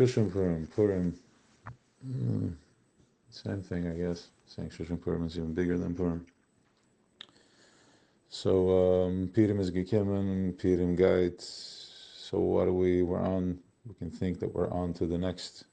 Shushan Purim, Purim, same thing, I guess. Saying Shushan Purim is even bigger than Purim. So Purim is Gekimen, Purim Gait. So what are we? We're on. We can think that we're on to the next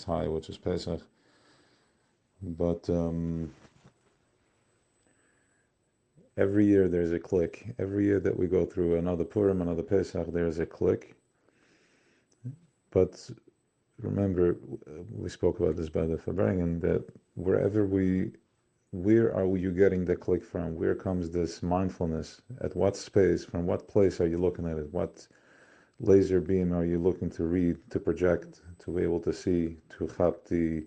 high, which is Pesach. But every year there's a click. Every year that we go through another Purim, another Pesach, there's a click. But remember, we spoke about this by the Fabrengen, that where are you getting the click from? Where comes this mindfulness? At what space? From what place are you looking at it? What laser beam are you looking to read, to project, to be able to see, to have the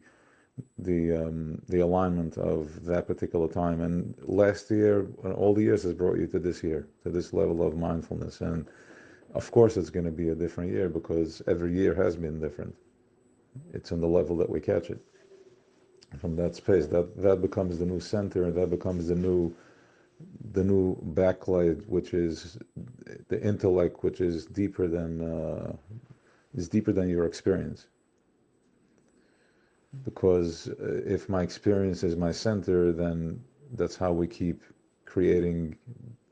alignment of that particular time? And last year, all the years has brought you to this year, to this level of mindfulness. And of course, it's going to be a different year because every year has been different. It's on the level that we catch it. From that space, that becomes the new center, that becomes the new backlight, which is the intellect, which is deeper than your experience. Because if my experience is my center, then that's how we keep creating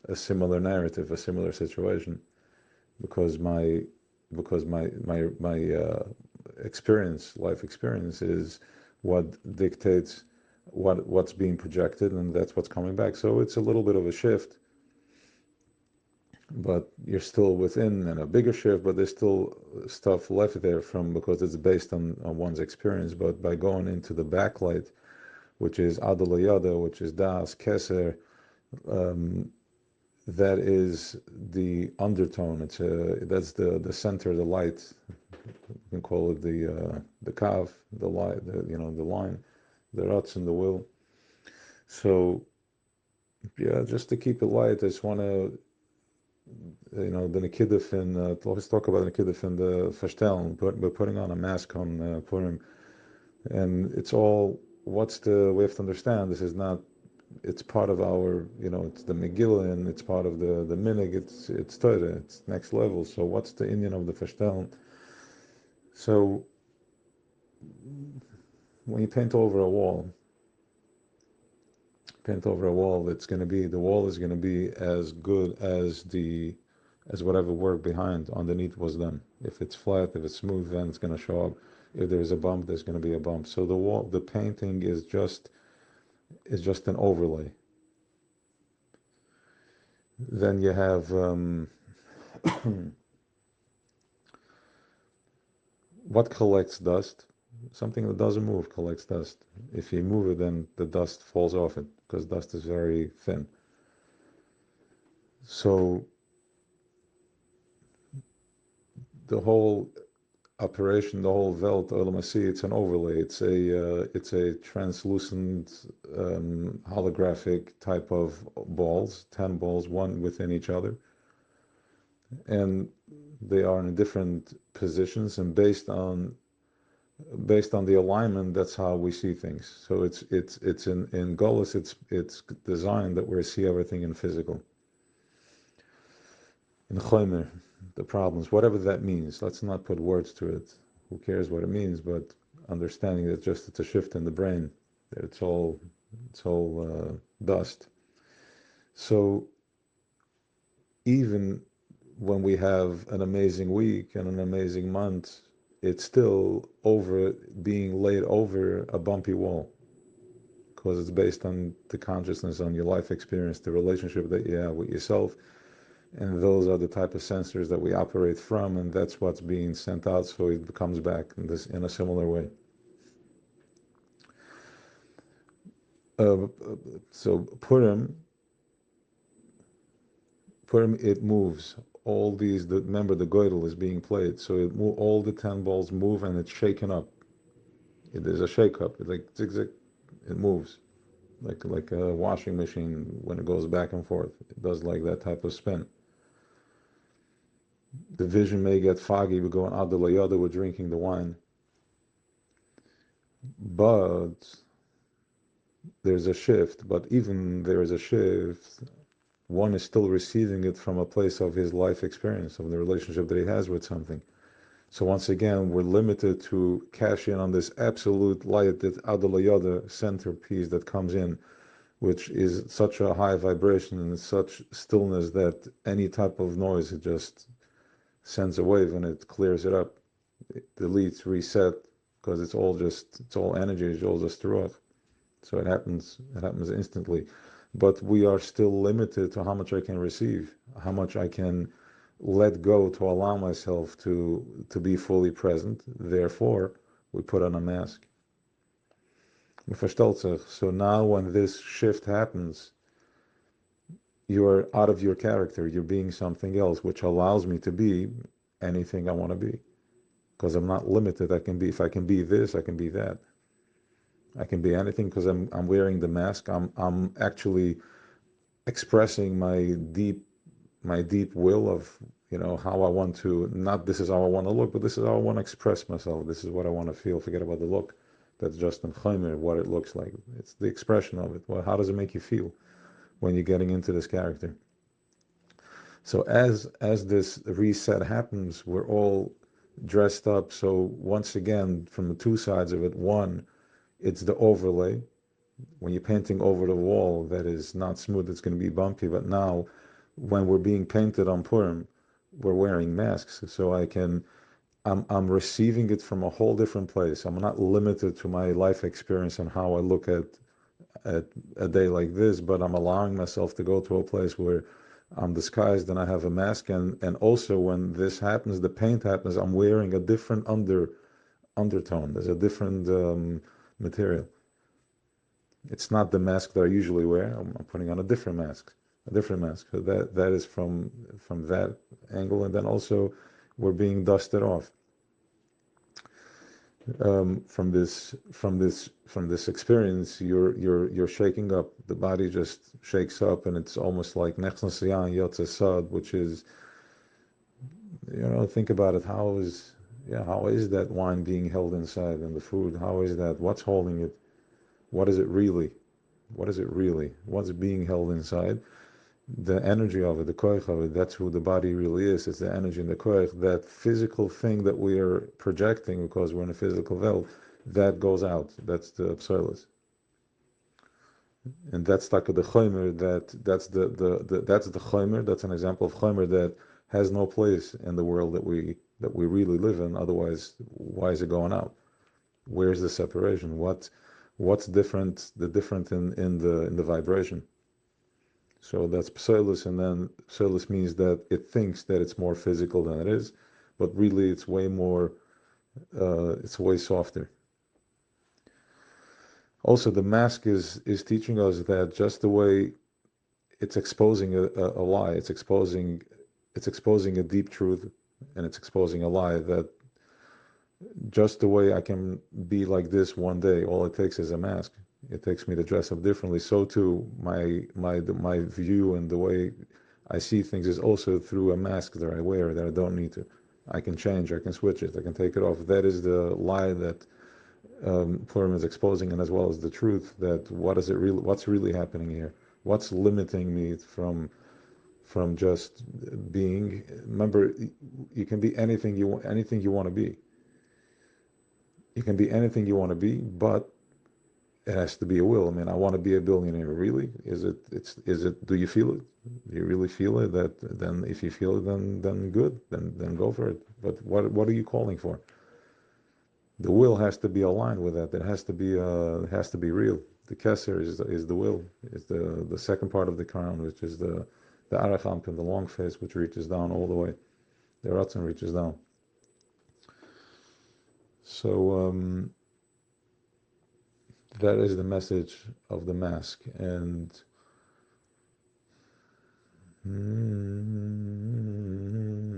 a similar narrative, a similar situation. Because my experience, life experience, is what dictates what's being projected, and that's what's coming back. So it's a little bit of a shift, but you're still within, and a bigger shift, but there's still stuff left there from, because it's based on one's experience. But by going into the backlight, which is Adalayada, which is Das, Keser, that is the undertone. That's the center, the light. You can call it the kav, the light, the line, the ruts and the will. So yeah, just to keep it light, I just want to, the Nikidif, and always talk about Nikidif and the Verstellen. We're putting on a mask on Purim, and it's all. We have to understand, this is not. It's part of our, it's the Megillah, and it's part of the Minig. It's Torah. It's next level. So what's the Indian of the Verstellen? So when you paint over a wall, the wall is going to be as good as whatever work behind underneath was done. If it's flat, if it's smooth, then it's going to show up. If there's a bump, there's going to be a bump. So the painting is just an overlay. Then you have what collects dust? Something that doesn't move collects dust. If you move it, then the dust falls off it, because dust is very thin. So the whole operation, the whole Welt Olamasi, it's an overlay. It's a translucent holographic type of balls, 10 balls, one within each other, and they are in different positions, and based on the alignment, that's how we see things. So it's in Golos, it's designed that we see everything in physical. In Chomer, the problems, whatever that means, let's not put words to it. Who cares what it means? But understanding that it's a shift in the brain, that it's all dust. So even when we have an amazing week and an amazing month, it's still being laid over a bumpy wall, because it's based on the consciousness, on your life experience, the relationship that you have with yourself. And those are the type of sensors that we operate from, and that's what's being sent out, so it comes back in a similar way. So Purim, it moves. All these, remember, the Goydel is being played, so all the 10 balls move, and it's shaken up. There's a shake up. It's like zigzag. It moves like a washing machine when it goes back and forth. It does like that type of spin. The vision may get foggy. We're going out the layada, we're drinking the wine. But there's a shift. But even there is a shift, one is still receiving it from a place of his life experience, of the relationship that he has with something. So once again, we're limited to cash in on this absolute light, that Adalayada centerpiece that comes in, which is such a high vibration and such stillness that any type of noise, it just sends a wave and it clears it up. It deletes, reset, because it's all energy, it's all just ruach. So it happens instantly. But we are still limited to how much I can receive, how much I can let go to allow myself to be fully present. Therefore, we put on a mask. So now when this shift happens, you're out of your character, you're being something else, which allows me to be anything I want to be. Because I'm not limited. If I can be this, I can be that. I can be anything because I'm wearing the mask. I'm actually expressing my deep will of, how I want to, not this is how I want to look, but this is how I want to express myself. This is what I want to feel. Forget about the look. That's just in chaimer, what it looks like. It's the expression of it. Well, how does it make you feel when you're getting into this character? So as this reset happens, we're all dressed up. So once again, from the two sides of it, one, it's the overlay. When you're painting over the wall that is not smooth, it's going to be bumpy. But now, when we're being painted on Purim, we're wearing masks. So I'm receiving it from a whole different place. I'm not limited to my life experience and how I look at a day like this, but I'm allowing myself to go to a place where I'm disguised and I have a mask. And also when this happens, the paint happens, I'm wearing a different undertone. There's a different material. It's not the mask that I usually wear. I'm putting on a different mask. So that is from that angle, and then also we're being dusted off from this experience. You're shaking up. The body just shakes up, and it's almost like nechnas yan yotze sad, which is, think about it. How is that wine being held inside, and the food? How is that? What's holding it? What is it really? What is it really? What's being held inside? The energy of it, the koich of it, that's who the body really is. It's the energy and the koich, that physical thing that we are projecting because we're in a physical world, that goes out. That's the psoilus. And that's like the chomer, that's the chomer, that's an example of chomer that has no place in the world that we really live in. Otherwise, why is it going out? Where's the separation? What's different? The different in the vibration. So that's psoilus, and then psoilus means that it thinks that it's more physical than it is, but really it's way more. It's way softer. Also, the mask is teaching us that just the way it's exposing a lie, it's exposing a deep truth, and it's exposing a lie, that just the way I can be like this one day, all it takes is a mask. It takes me to dress up differently. So too, my view and the way I see things is also through a mask that I wear that I don't need to. I can change, I can switch it, I can take it off. That is the lie that Purim is exposing, and as well as the truth that what's really happening here? What's limiting me from just being? Remember, you can be anything you want to be. You can be anything you want to be, but it has to be a will. I mean, I want to be a billionaire. Really? Is it? Do you feel it? Do you really feel it? Then if you feel it, then good. Then go for it. But what are you calling for? The will has to be aligned with that. It has to be real. The keser is the will. Is the second part of the crown, which is the aracham and the long face, which reaches down all the way. The ratzon reaches down. So that is the message of the mask. And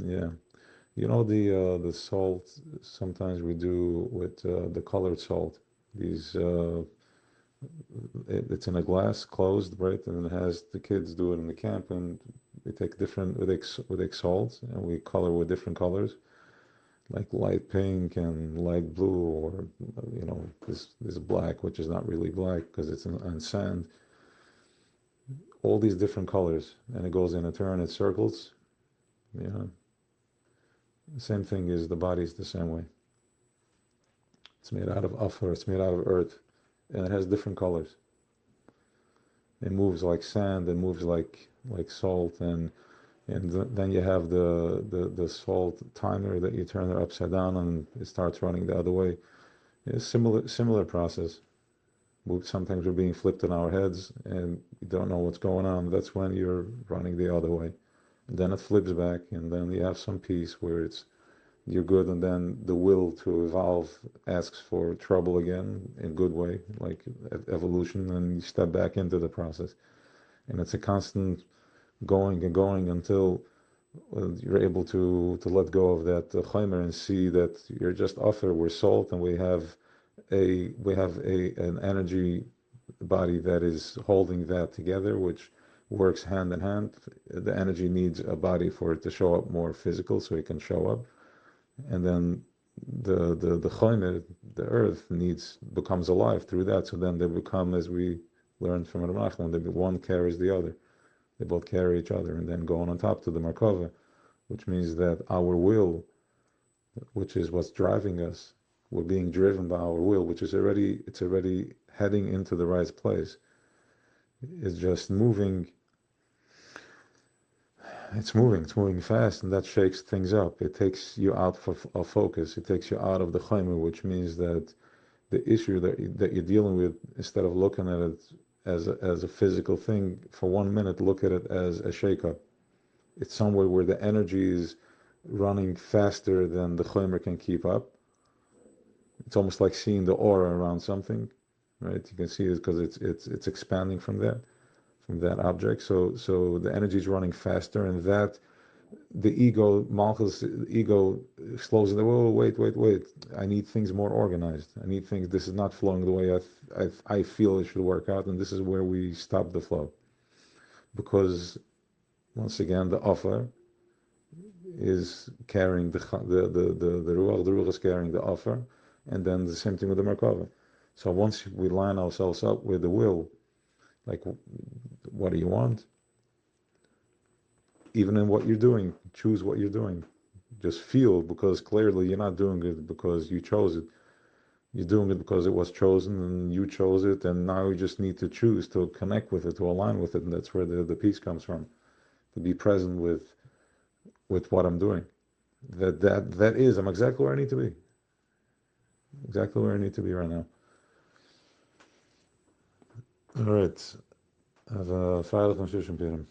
yeah, the salt. Sometimes we do with the colored salt. These it's in a glass, closed, right? And it has, the kids do it in the camp, and we take we take salt and we color with different colors, like light pink and light blue, or this black, which is not really black because it's on sand. All these different colors, and it goes in a turn, it circles, Same thing is the body is the same way. It's made out of afar, it's made out of earth, and it has different colors. It moves like sand, it moves like salt, and then you have the salt timer that you turn it upside down and it starts running the other way. It's similar process. Sometimes we're being flipped on our heads and you don't know what's going on. That's when you're running the other way. And then it flips back, and then you have some peace where you're good, and then the will to evolve asks for trouble again in good way, like evolution, and you step back into the process. And it's a constant going and going until you're able to let go of that chaimer and see that you're just offer. We're salt, and we have an energy body that is holding that together, which works hand in hand. The energy needs a body for it to show up more physical, so it can show up, and then the chaimer, the earth, becomes alive through that. So then they become, as we learned from Rav Nachman, one carries the other. They both carry each other, and then going on top to the Markova, which means that our will, which is what's driving us, we're being driven by our will, which is already heading into the right place. It's just moving. It's moving fast, and that shakes things up. It takes you out of focus. It takes you out of the chaimer, which means that the issue that you're dealing with, instead of looking at it as a physical thing, for 1 minute, look at it as a shakeup. It's somewhere where the energy is running faster than the chaimer can keep up. It's almost like seeing the aura around something, right? You can see it because it's expanding from that object. So the energy is running faster, and that the ego, Malchus, ego slows it. Whoa, wait! I need things more organized. I need things. This is not flowing the way I feel it should work out, and this is where we stop the flow. Because once again, the offer is carrying the ruach. The ruach is carrying the offer, and then the same thing with the merkava. So once we line ourselves up with the will, like, what do you want? Even in what you're doing, choose what you're doing. Just feel, because clearly you're not doing it because you chose it. You're doing it because it was chosen and you chose it, and now you just need to choose to connect with it, to align with it, and that's where the peace comes from. To be present with what I'm doing. I'm exactly where I need to be. Exactly where I need to be right now. All right. Have a veilig en Shushan Purim.